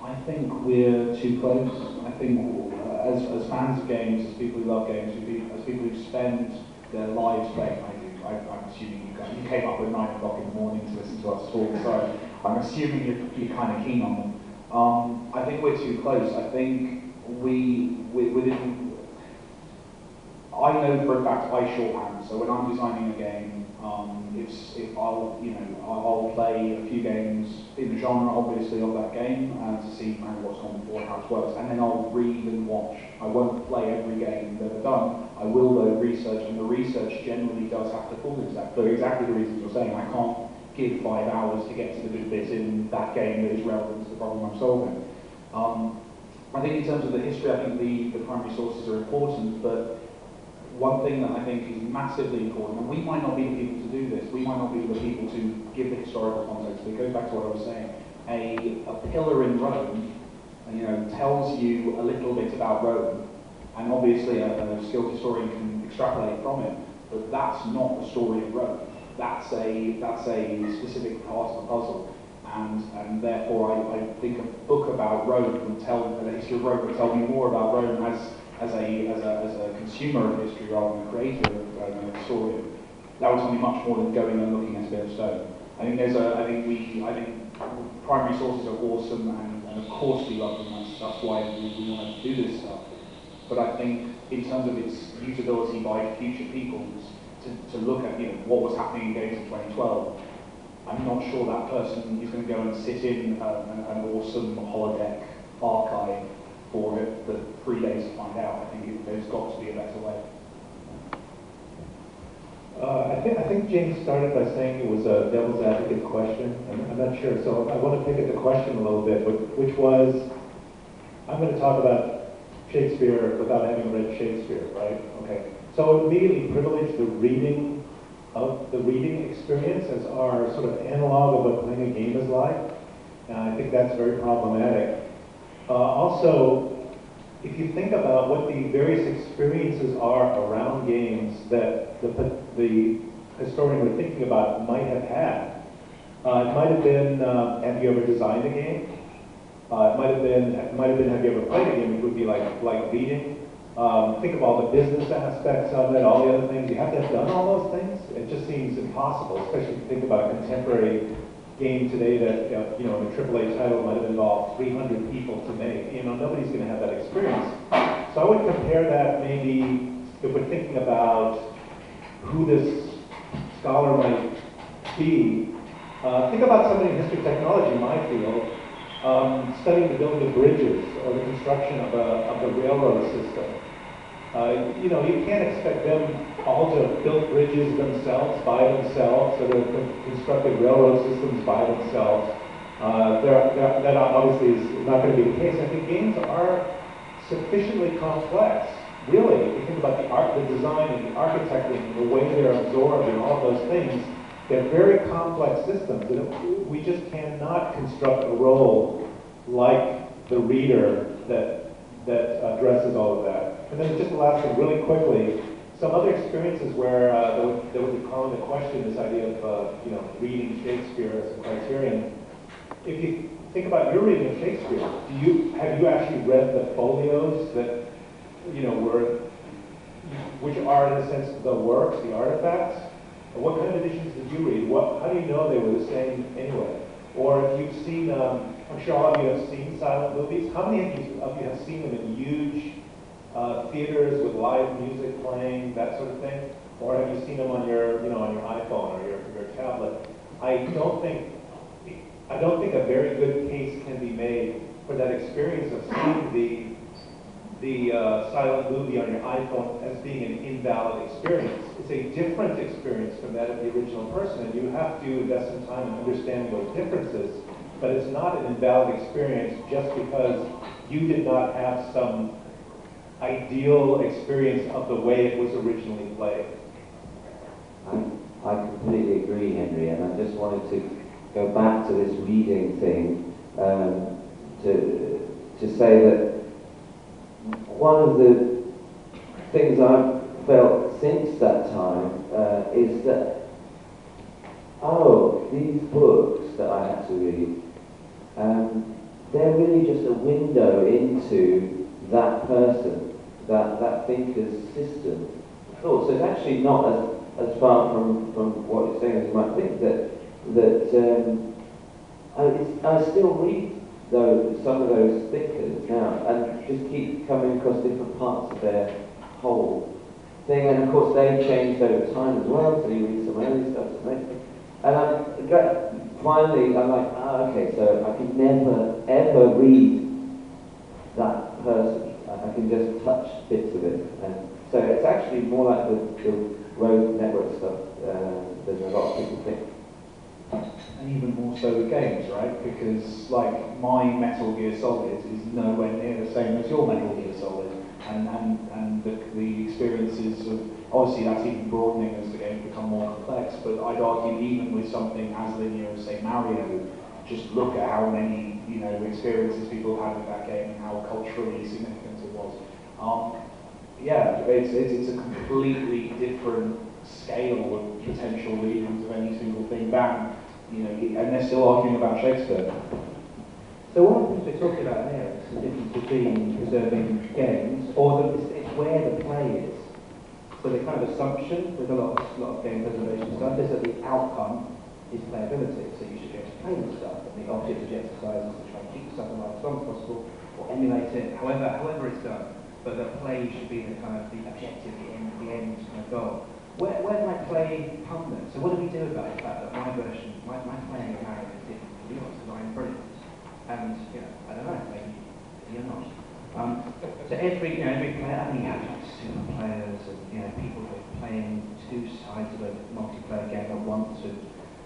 I think we're too close. I think as fans of games, as people who love games, as people who spend their lives playing, I'm assuming you came up at 9 o'clock in the morning to listen to us talk, so I'm assuming you're kind of keen on them. I think we're too close. I think within, I know for a fact I shorthand, so when I'm designing a game, if I'll play a few games in the genre, obviously, of that game, to see kind of what's gone before, how it works, and then I'll read and watch. I won't play every game they've ever done. I will, though, research, and the research generally does have to fall for exactly the reasons you're saying. I can't give 5 hours to get to the good bit in that game that is relevant to the problem I'm solving. I think in terms of the history, I think the primary sources are important, but one thing that I think is massively important, and we might not be the people to do this, we might not be the people to give the historical context, but it goes back to what I was saying. A pillar in Rome, tells you a little bit about Rome, and obviously a skilled historian can extrapolate from it, but that's not the story of Rome. That's a specific part of the puzzle, and therefore I think a book about Rome can tell the history of Rome will tell me more about Rome as a consumer of history rather than a creator of a story. That would tell me much more than going and looking at a bit of stone. I think primary sources are awesome, and of course we love them. That's why we want to do this stuff. But I think in terms of its usability by future peoples, to look at what was happening in games in 2012, I'm not sure that person is going to go and sit in an awesome holodeck archive for it for 3 days to find out. I think there's got to be a better way. I think James started by saying it was a devil's advocate question. I'm not sure, so I want to pick at the question a little bit, which was, I'm going to talk about Shakespeare without having read Shakespeare, right? Okay. So immediately privilege the reading experience as our sort of analog of what playing a game is like. And I think that's very problematic. Also, if you think about what the various experiences are around games that the historian we're thinking about might have had, it might have been, have you ever designed a game? It might have been, have you ever played a game, which would be like reading. Think of all the business aspects of it, all the other things. You have to have done all those things. It just seems impossible, especially if you think about a contemporary game today that, in a AAA title might have involved 300 people to make. Nobody's going to have that experience. So I would compare that maybe, if we're thinking about who this scholar might be, think about somebody in history technology in my field, studying the building of bridges or the construction of the railroad system. You can't expect them all to have built bridges themselves, by themselves, or to have constructed railroad systems by themselves. That obviously is not going to be the case. I think games are sufficiently complex, really. If you think about the design and the architecting, the way they're absorbed and all of those things, they're very complex systems. And we just cannot construct a role like the reader that addresses all of that. And then just the last thing, really quickly, some other experiences where that would be calling into question this idea of reading Shakespeare as a criterion. If you think about your reading of Shakespeare, have you actually read the folios that which are in a sense the works, the artifacts? What kind of editions did you read? How do you know they were the same anyway? Or if you've seen, I'm sure all of you have seen silent movies. How many of you have seen them in huge theaters with live music playing, that sort of thing? Or have you seen them on your, on your iPhone or your tablet? I don't think a very good case can be made for that experience of seeing the silent movie on your iPhone as being an invalid experience. It's a different experience from that of the original person, and you have to invest some time in understanding those differences, but it's not an invalid experience just because you did not have some ideal experience of the way it was originally played. I completely agree, Henry, and I just wanted to go back to this reading thing to say that one of the things I've felt since that time is that, these books that I had to read, they're really just a window into that person, that thinker's system of thought. So it's actually not as far from what you're saying as you might think, I still read some of those thinkers now, and just keep coming across different parts of their whole thing. And of course, they changed over time as well. So you read some early stuff, and finally, I'm like, okay, so I could never ever read that person. I can just touch bits of it, and so it's actually more like the road network stuff than a lot of people think. And even more so with games, right? Because like my Metal Gear Solid is nowhere near the same as your Metal Gear Solid, and the experiences of, obviously that's even broadening as the games become more complex. But I'd argue even with something as linear as say Mario, just look at how many experiences people had with that game and how culturally significant it was. Yeah, it's a completely different scale of potential readings of any single thing than, and they're still arguing about Shakespeare. So one of the things we're talking about here is the difference between preserving games, or it's where the play is. So the kind of assumption with a lot of game preservation stuff is that the outcome is playability. So you should be able to play the stuff, and the object of the exercise is to try and keep the stuff alive as long as possible, or emulate it, however it's done. But the play should be the kind of the objective, the end kind of goal. Where does my play come then? So what do we do about the fact that my version, my playing of Mario is different from yours, because I'm brilliant? And, I don't know, maybe you're not. So every player, I mean, you have like super players and, people who are playing two sides of a multiplayer game at once with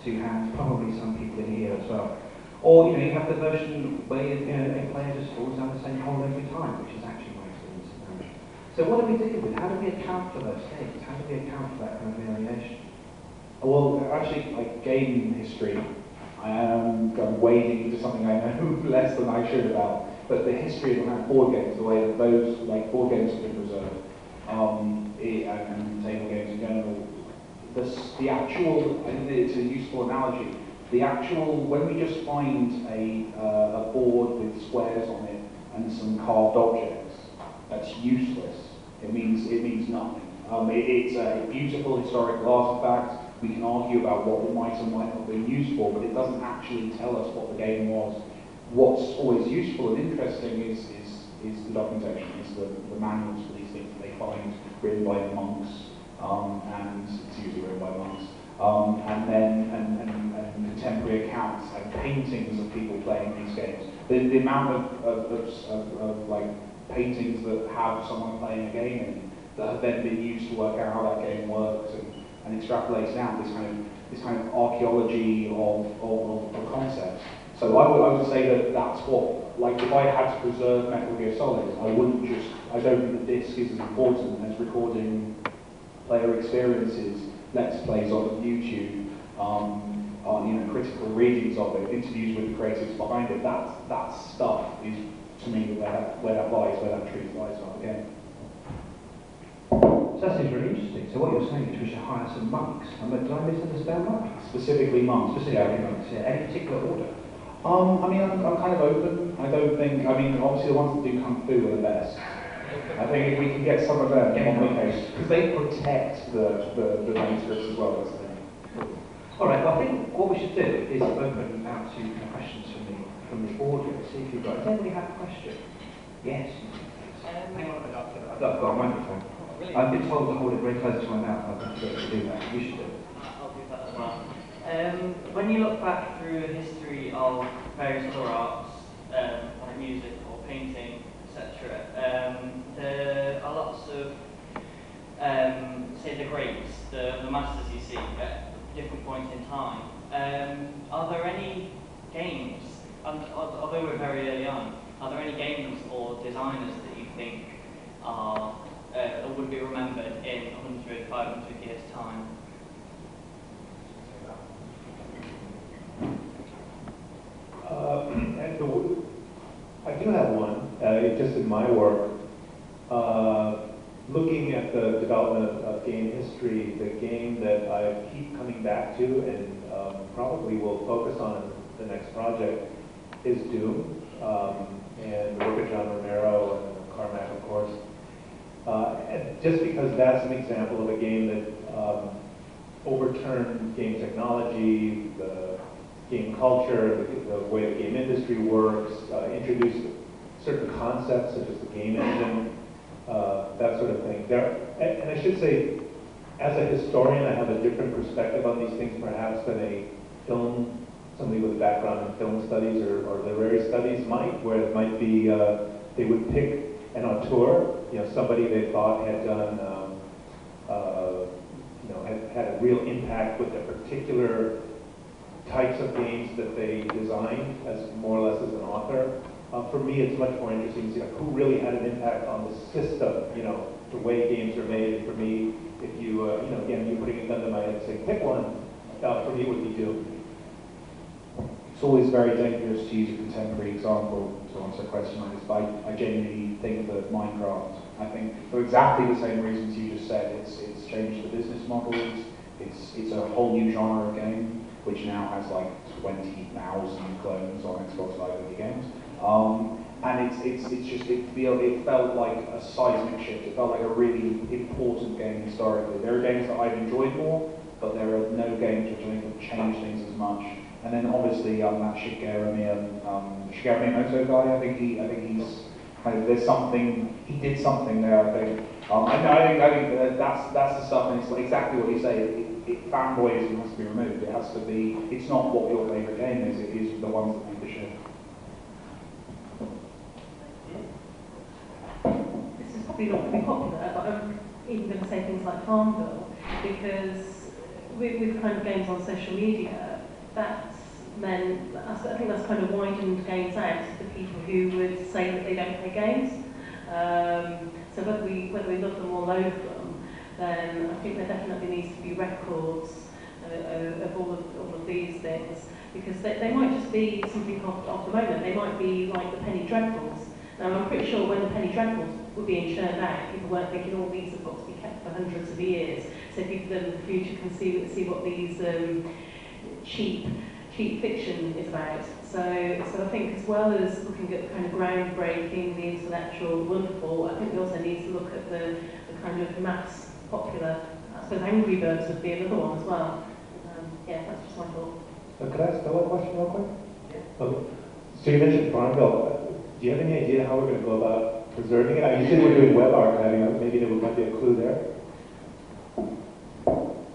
two hands, probably some people in here as well. Or, you have the version where, a player just falls down the same hole every time, which is actually my experience. So what do we do with it? How do we account for those things? How do we account for that kind of variation? Well, actually, like game history, I'm wading into something I know less than I should about, but the history of board games, the way that those board games have been preserved, and table games in general, the actual, I think it's a useful analogy, when we just find a board with squares on it and some carved objects, that's useless. It means nothing. It's a beautiful historical artifact. We can argue about what it might or might not have been used for, but it doesn't actually tell us what the game was. What's always useful and interesting is the documentation, is the manuals for these things that they find written by monks, and it's usually written by monks, and contemporary accounts and paintings of people playing these games. The amount of paintings that have someone playing a game in that have then been used to work out how that game works and extrapolates out this kind of archaeology of concepts. So I would say that that's what, if I had to preserve Metal Gear Solid, I don't think the disc is as important as recording player experiences, let's plays on YouTube, critical readings of it, interviews with the creators behind it. That stuff is, to me, where that lies, where that truth lies on the game. So that seems really interesting. So what you're saying is we should hire some monks. Did I misunderstand that? Specifically monks. Specifically monks, yeah. Any particular order? I'm kind of open. I don't think, obviously the ones that do Kung Fu are the best. I think if we can get some of them on the case, because they protect the manuscripts as well, that's the thing. All right, well, I think what we should do is open out to questions from the audience. See if you've got. Does anybody have a question? Yes. Hang on, I've got a microphone. Really? I've been told to hold it very close to my mouth. I've got to do that. You should do it. I'll do that as well. When you look back through the history of various other arts, like music or painting, etc., there are lots of, say, the greats, the masters you see at different points in time. Are there any games, although we're very early on, are there any games or designers that you think are or would be remembered in 100, 500 years' time? I do have one, just in my work. Looking at the development of game history, the game that I keep coming back to and probably will focus on in the next project is Doom. and the work of John Romero and Carmack, of course. And just because that's an example of a game that overturned game technology, the game culture, the way the game industry works, introduced certain concepts such as the game engine, that sort of thing. And I should say, as a historian, I have a different perspective on these things perhaps than somebody with a background in film studies or literary studies might, where it might be, they would pick an auteur, somebody they thought had done, had a real impact with the particular types of games that they designed, as more or less as an author. For me, it's much more interesting to see who really had an impact on the system, the way games are made. And for me, if you, again, you're putting a gun to my head and saying, pick one, for me it would be Doom. It's always very dangerous to use a contemporary example to answer a question like this, but I genuinely think that Minecraft, I think for exactly the same reasons you just said, it's changed the business models, it's a whole new genre of game, which now has like 20,000 clones on Xbox Live Video Games. And it felt like a seismic shift. It felt like a really important game historically. There are games that I've enjoyed more, but there are no games which I think have changed things as much. And then obviously that Shigeru Miyamoto guy, I think he's kind of, there's something, he did something there, I think. I think that's the stuff, and it's like exactly what you say. Fanboyism has to be removed. It has to be. It's not what your favourite game is. It is the ones that make the show. This is probably not going to be popular, but I'm even going to say things like Farmville, because with kind of games on social media, that's meant, I think that's kind of widened games out to the people who would say that they don't play games. So whether we love them or loathe them, then I think there definitely needs to be records of all of these things, because they might just be something of the moment. They might be like the Penny Dreadfuls. Now I'm pretty sure when the Penny Dreadfuls were being churned out, people weren't thinking, oh, these have got to be kept for hundreds of years, so people in the future can see what these cheap fiction is about. So I think as well as looking at the kind of groundbreaking, the intellectual, the wonderful, I think we also need to look at the kind of mass popular. I suppose Angry Birds would be another one as well. Yeah, that's just my thought. Could I ask Stella a question real quick? Yeah. Okay. So you mentioned Farmville. Do you have any idea how we're going to go about preserving it? You said we're doing web archiving. Maybe there might be a clue there.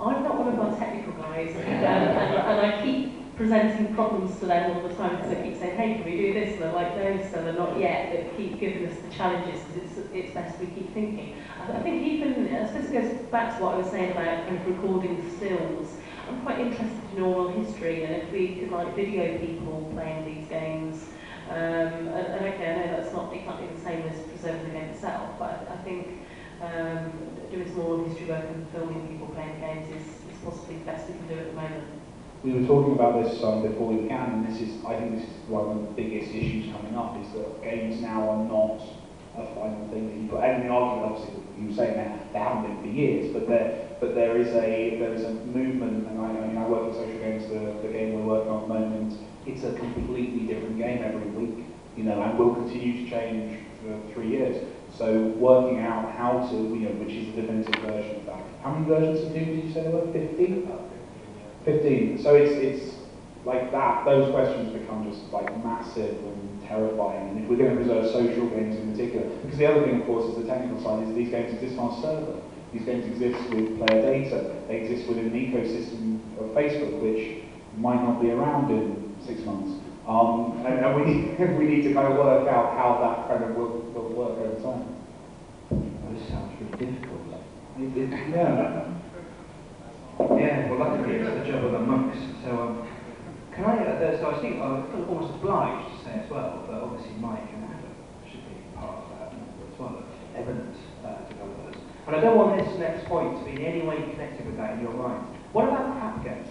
I'm not one of our technical guys, and I keep presenting problems to them all the time, because they keep saying, hey, can we do this? And they're like, no, Stella, not yet. They keep giving us the challenges, because it's best we keep thinking. I think even, I suppose it goes back to what I was saying about kind of recording stills. I'm quite interested in oral history, and if we could like video people playing these games, and okay, I know that's not exactly the same as preserving the game itself, but I think doing some oral history work and filming people playing games is possibly the best we can do at the moment. We were talking about this before we began, and I think this is one of the biggest issues coming up, is that games now are not a final thing that you put. And the argument, obviously, you were saying that they haven't been for years, but there is a movement, and I work in social games. The game we're working on at the moment, it's a completely different game every week, and will continue to change for 3 years. So working out how to, which is the definitive version of that. How many versions of Doom did you say there were? 15? 15. So it's like that. Those questions become just like massive and terrifying. And if we're going to preserve social games in particular, because the other thing, of course, is the technical side, is these games exist on a server. These games exist with player data. They exist within an ecosystem of Facebook, which might not be around in 6 months. And we need to kind of work out how that kind of will work over time. Well, this sounds really difficult. Yeah. Yeah, well, luckily it's the job of the monks. So, can I? So I think I'm almost obliged to say as well, but obviously Mike and Adam should be part of that as well, evidence developers. And I don't want this next point to be in any way connected with that in your mind. What about crap games?